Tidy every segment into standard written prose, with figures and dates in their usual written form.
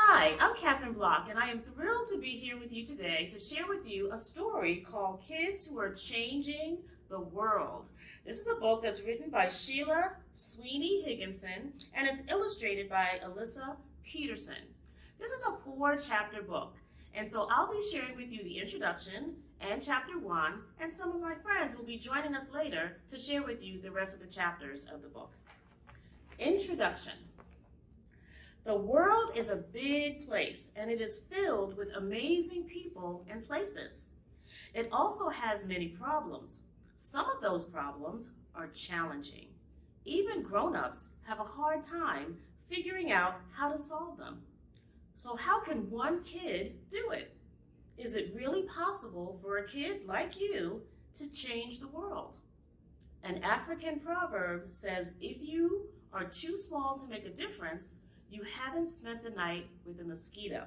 Hi, I'm Catherine Block, and I am thrilled to be here with you today to share with you a story called Kids Who Are Changing the World. This is a book that's written by Sheila Sweeney Higginson, and it's illustrated by Alyssa Peterson. This is a 4-chapter book, and so I'll be sharing with you the introduction and chapter 1, and some of my friends will be joining us later to share with you the rest of the chapters of the book. Introduction. The world is a big place, and it is filled with amazing people and places. It also has many problems. Some of those problems are challenging. Even grown-ups have a hard time figuring out how to solve them. So how can one kid do it? Is it really possible for a kid like you to change the world? An African proverb says, if you are too small to make a difference, you haven't spent the night with a mosquito.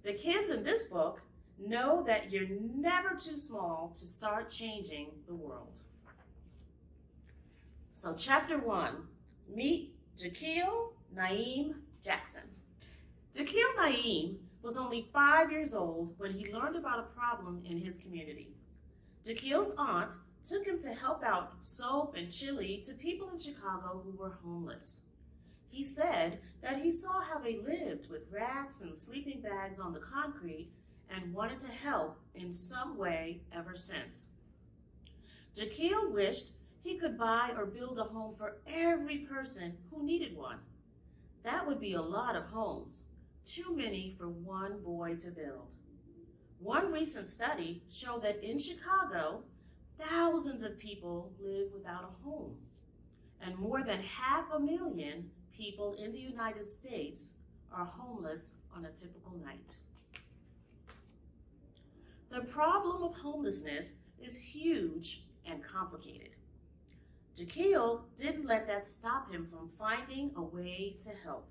The kids in this book know that you're never too small to start changing the world. So chapter 1, meet Jaquille Naeem Jackson. Jaquille Naeem was only 5 years old when he learned about a problem in his community. Jaquille's aunt took him to help out soap and chili to people in Chicago who were homeless. He said that he saw how they lived with rats and sleeping bags on the concrete and wanted to help in some way ever since. Jaquille wished he could buy or build a home for every person who needed one. That would be a lot of homes, too many for one boy to build. One recent study showed that in Chicago, thousands of people live without a home, and more than 500,000 people in the United States are homeless on a typical night. The problem of homelessness is huge and complicated. Jaquille didn't let that stop him from finding a way to help.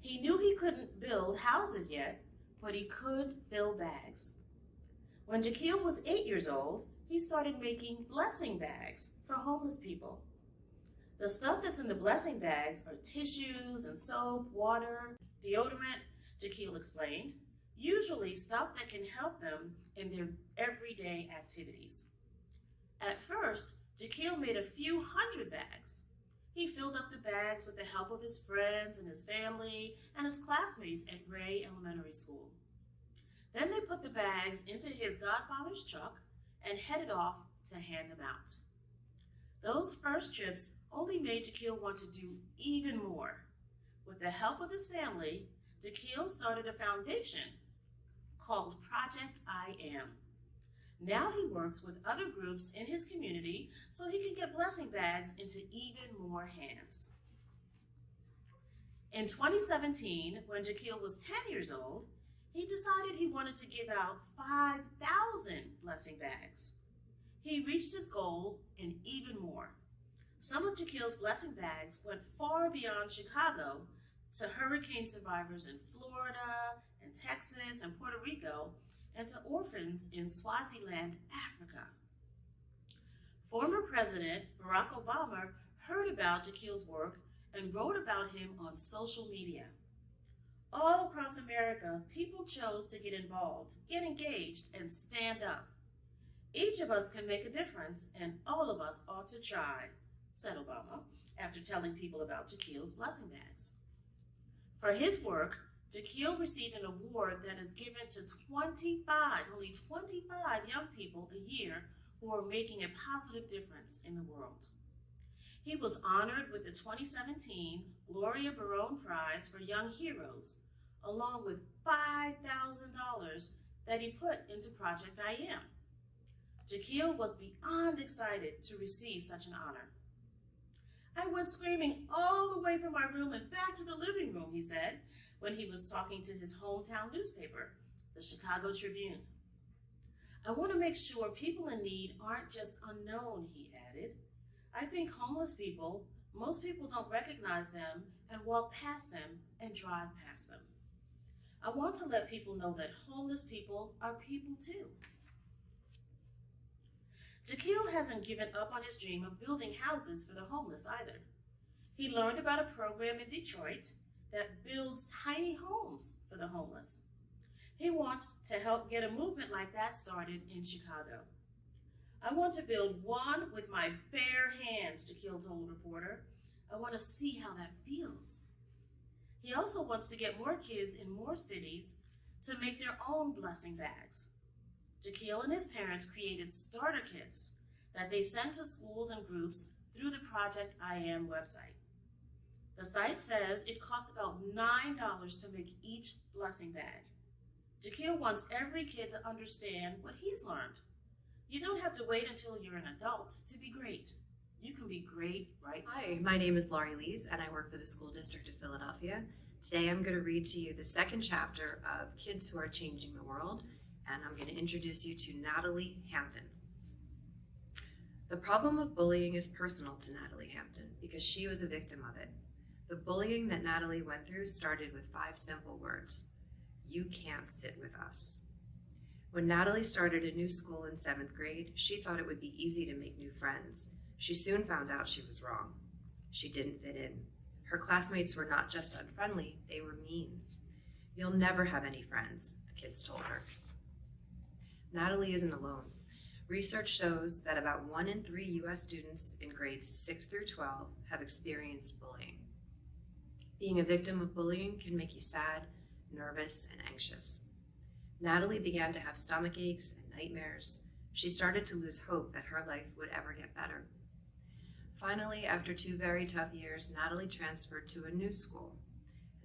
He knew he couldn't build houses yet, but he could fill bags. When Jaquille was 8 years old, he started making blessing bags for homeless people. The stuff that's in the blessing bags are tissues and soap, water, deodorant, Jaquille explained, usually stuff that can help them in their everyday activities. At first, Jaquille made a few hundred bags. He filled up the bags with the help of his friends and his family and his classmates at Gray Elementary School. Then they put the bags into his godfather's truck and headed off to hand them out. Those first trips only made Jaquille want to do even more. With the help of his family, Jaquille started a foundation called Project I Am. Now he works with other groups in his community so he can get blessing bags into even more hands. In 2017, when Jaquille was 10 years old, he decided he wanted to give out 5,000 blessing bags. He reached his goal and even more. Some of Jaquille's blessing bags went far beyond Chicago to hurricane survivors in Florida and Texas and Puerto Rico and to orphans in Swaziland, Africa. Former President Barack Obama heard about Jaquille's work and wrote about him on social media. All across America, people chose to get involved, get engaged, and stand up. Each of us can make a difference, and all of us ought to try, said Obama, after telling people about Jaquille's blessing bags. For his work, Jaquille received an award that is given to only 25 young people a year who are making a positive difference in the world. He was honored with the 2017 Gloria Barone Prize for Young Heroes, along with $5,000 that he put into Project I Am. Jaquille was beyond excited to receive such an honor. I went screaming all the way from my room and back to the living room, he said, when he was talking to his hometown newspaper, the Chicago Tribune. I want to make sure people in need aren't just unknown, he added. I think homeless people, most people don't recognize them and walk past them and drive past them. I want to let people know that homeless people are people too. Jaquille hasn't given up on his dream of building houses for the homeless either. He learned about a program in Detroit that builds tiny homes for the homeless. He wants to help get a movement like that started in Chicago. I want to build one with my bare hands, Jaquille told a reporter. I want to see how that feels. He also wants to get more kids in more cities to make their own blessing bags. Jaquille and his parents created starter kits that they sent to schools and groups through the Project I Am website. The site says it costs about $9 to make each blessing bag. Jaquille wants every kid to understand what he's learned. You don't have to wait until you're an adult to be great. You can be great right now. Hi, my name is Laurie Lees, and I work for the School District of Philadelphia. Today I'm going to read to you the second chapter of Kids Who Are Changing the World, and I'm going to introduce you to Natalie Hampton. The problem of bullying is personal to Natalie Hampton because she was a victim of it. The bullying that Natalie went through started with 5 simple words. You can't sit with us. When Natalie started a new school in 7th grade, she thought it would be easy to make new friends. She soon found out she was wrong. She didn't fit in. Her classmates were not just unfriendly, they were mean. You'll never have any friends, the kids told her. Natalie isn't alone. Research shows that about 1 in 3 U.S. students in grades 6 through 12 have experienced bullying. Being a victim of bullying can make you sad, nervous, and anxious. Natalie began to have stomach aches and nightmares. She started to lose hope that her life would ever get better. Finally, after 2 very tough years, Natalie transferred to a new school.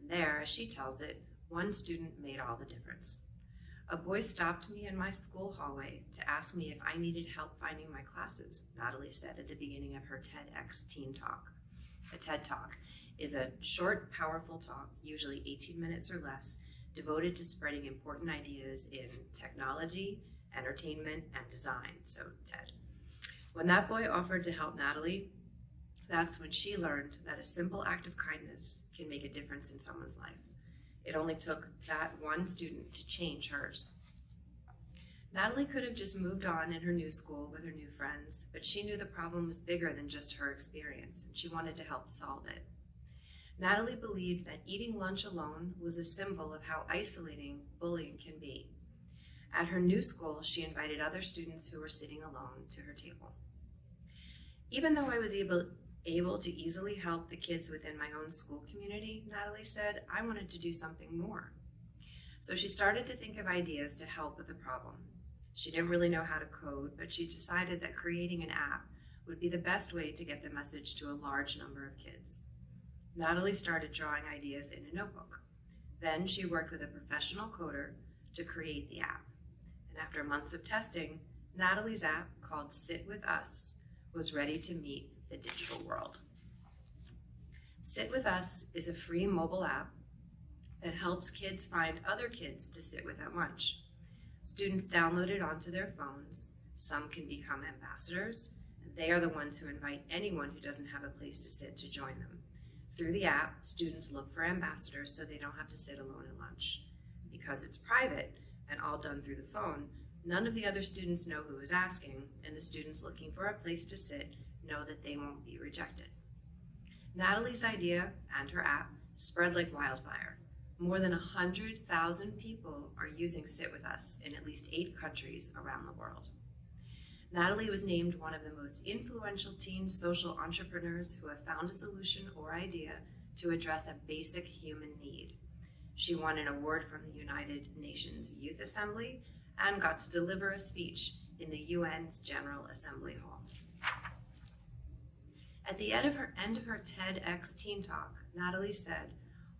And there, as she tells it, one student made all the difference. A boy stopped me in my school hallway to ask me if I needed help finding my classes, Natalie said at the beginning of her TEDx Teen Talk. A TED Talk is a short, powerful talk, usually 18 minutes or less, devoted to spreading important ideas in technology, entertainment, and design, so TED. When that boy offered to help Natalie, that's when she learned that a simple act of kindness can make a difference in someone's life. It only took that one student to change hers. Natalie could have just moved on in her new school with her new friends, but she knew the problem was bigger than just her experience, and she wanted to help solve it. Natalie believed that eating lunch alone was a symbol of how isolating bullying can be. At her new school, she invited other students who were sitting alone to her table. Even though I was able to easily help the kids within my own school community, Natalie said, I wanted to do something more. So she started to think of ideas to help with the problem. She didn't really know how to code, but she decided that creating an app would be the best way to get the message to a large number of kids. Natalie started drawing ideas in a notebook. Then she worked with a professional coder to create the app. And after months of testing, Natalie's app, called Sit With Us, was ready to meet the digital world. Sit With Us is a free mobile app that helps kids find other kids to sit with at lunch. Students download it onto their phones. Some can become ambassadors, and they are the ones who invite anyone who doesn't have a place to sit to join them. Through the app, students look for ambassadors so they don't have to sit alone at lunch. Because it's private and all done through the phone, none of the other students know who is asking, and the students looking for a place to sit know that they won't be rejected. Natalie's idea and her app spread like wildfire. More than 100,000 people are using Sit With Us in at least 8 countries around the world. Natalie was named one of the most influential teen social entrepreneurs who have found a solution or idea to address a basic human need. She won an award from the United Nations Youth Assembly and got to deliver a speech in the UN's General Assembly Hall. At the end of her TEDx Teen Talk, Natalie said,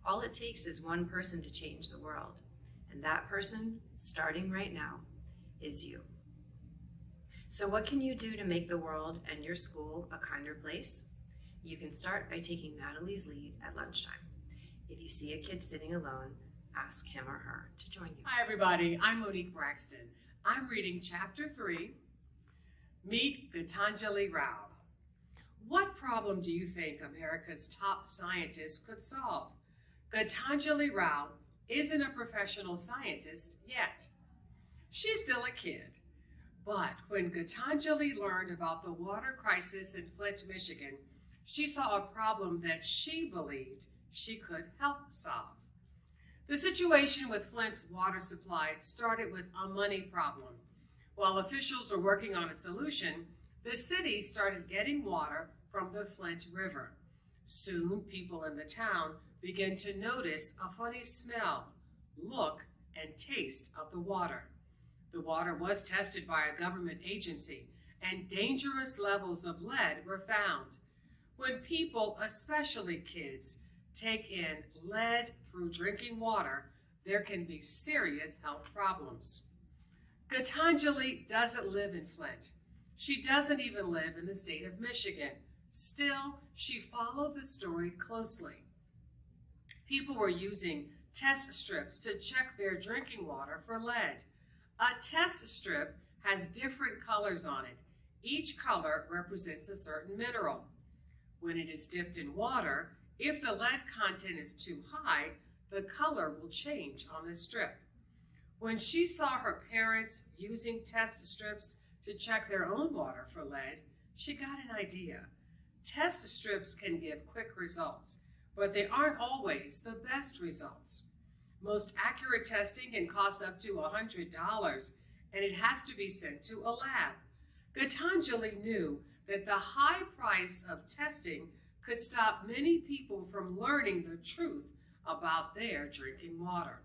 all it takes is one person to change the world, and that person, starting right now, is you. So what can you do to make the world and your school a kinder place? You can start by taking Natalie's lead at lunchtime. If you see a kid sitting alone, ask him or her to join you. Hi everybody, I'm Monique Braxton. I'm reading Chapter 3, Meet Gitanjali Rao. What problem do you think America's top scientists could solve? Gitanjali Rao isn't a professional scientist yet. She's still a kid. But when Gitanjali learned about the water crisis in Flint, Michigan, she saw a problem that she believed she could help solve. The situation with Flint's water supply started with a money problem. While officials were working on a solution, the city started getting water from the Flint River. Soon, people in the town began to notice a funny smell, look, and taste of the water. The water was tested by a government agency, and dangerous levels of lead were found. When people, especially kids, take in lead through drinking water, there can be serious health problems. Gitanjali doesn't live in Flint. She doesn't even live in the state of Michigan. Still, she followed the story closely. People were using test strips to check their drinking water for lead. A test strip has different colors on it. Each color represents a certain mineral. When it is dipped in water, if the lead content is too high, the color will change on the strip. When she saw her parents using test strips to check their own water for lead, she got an idea. Test strips can give quick results, but they aren't always the best results. Most accurate testing can cost up to $100, and it has to be sent to a lab. Gitanjali knew that the high price of testing could stop many people from learning the truth about their drinking water.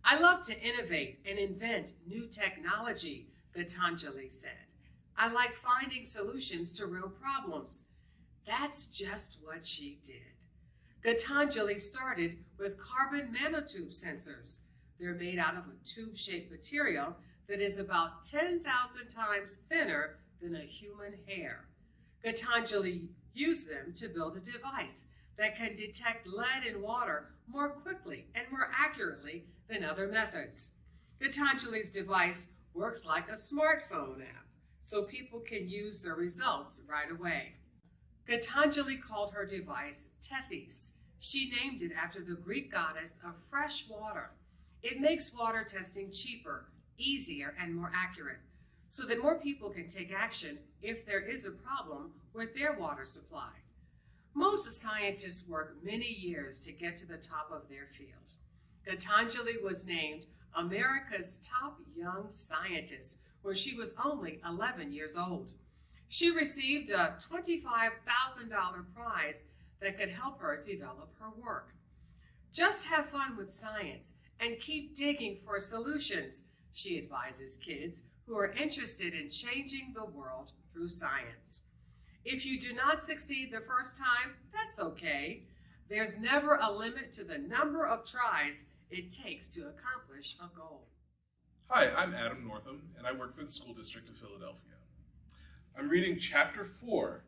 I love to innovate and invent new technology, Gitanjali said. I like finding solutions to real problems. That's just what she did. Gitanjali started with carbon nanotube sensors. They're made out of a tube-shaped material that is about 10,000 times thinner than a human hair. Gitanjali used them to build a device that can detect lead in water more quickly and more accurately than other methods. Gitanjali's device works like a smartphone app, so people can use the results right away. Gitanjali called her device Tethys. She named it after the Greek goddess of fresh water. It makes water testing cheaper, easier, and more accurate, so that more people can take action if there is a problem with their water supply. Most scientists work many years to get to the top of their field. Gitanjali was named America's top young scientist when she was only 11 years old. She received a $25,000 prize that could help her develop her work. Just have fun with science and keep digging for solutions, she advises kids who are interested in changing the world through science. If you do not succeed the first time, that's okay. There's never a limit to the number of tries it takes to accomplish a goal. Hi, I'm Adam Northam, and I work for the School District of Philadelphia. I'm reading Chapter 4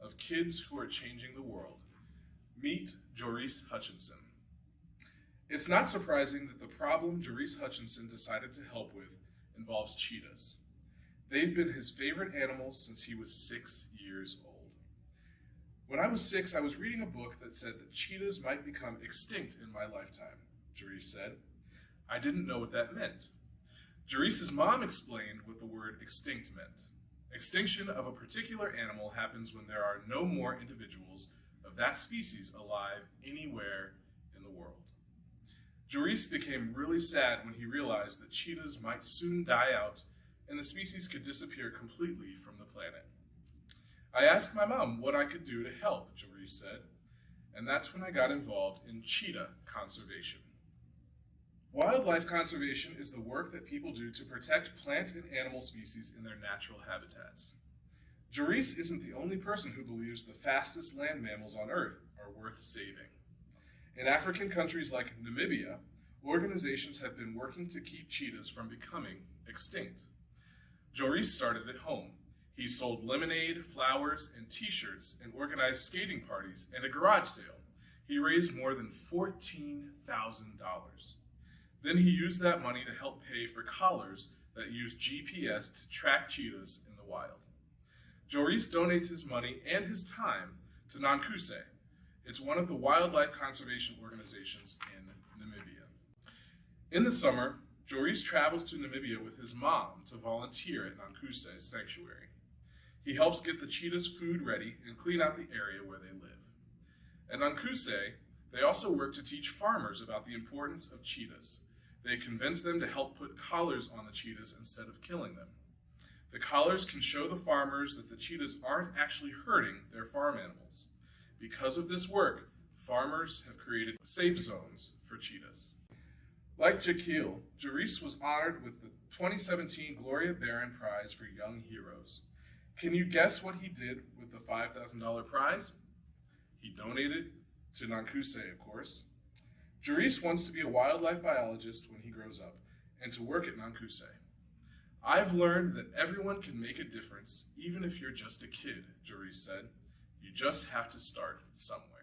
of Kids Who Are Changing the World. Meet Jarise Hutchinson. It's not surprising that the problem Jarise Hutchinson decided to help with involves cheetahs. They've been his favorite animals since he was 6 years old. When I was 6, I was reading a book that said that cheetahs might become extinct in my lifetime, Jarise said. I didn't know what that meant. Jarise's mom explained what the word extinct meant. Extinction of a particular animal happens when there are no more individuals of that species alive anywhere in the world. Jarise became really sad when he realized that cheetahs might soon die out and the species could disappear completely from the planet. I asked my mom what I could do to help, Jarise said, and that's when I got involved in cheetah conservation. Wildlife conservation is the work that people do to protect plant and animal species in their natural habitats. Jarise isn't the only person who believes the fastest land mammals on Earth are worth saving. In African countries like Namibia, organizations have been working to keep cheetahs from becoming extinct. Jarise started at home. He sold lemonade, flowers, and t-shirts and organized skating parties and a garage sale. He raised more than $14,000. Then he used that money to help pay for collars that use GPS to track cheetahs in the wild. Jarise donates his money and his time to Nankuse. It's one of the wildlife conservation organizations in Namibia. In the summer, Jarise travels to Namibia with his mom to volunteer at Nankuse's sanctuary. He helps get the cheetahs' food ready and clean out the area where they live. At Nankuse, They also work to teach farmers about the importance of cheetahs. They convince them to help put collars on the cheetahs instead of killing them. The collars can show the farmers that the cheetahs aren't actually hurting their farm animals. Because of this work, farmers have created safe zones for cheetahs. Like Jaquille, Jarise was honored with the 2017 Gloria Barron Prize for Young Heroes. Can you guess what he did with the $5,000 prize? He donated to Nankuse, of course. Jarise wants to be a wildlife biologist when he grows up and to work at Nankuse. I've learned that everyone can make a difference, even if you're just a kid, Jarise said. You just have to start somewhere.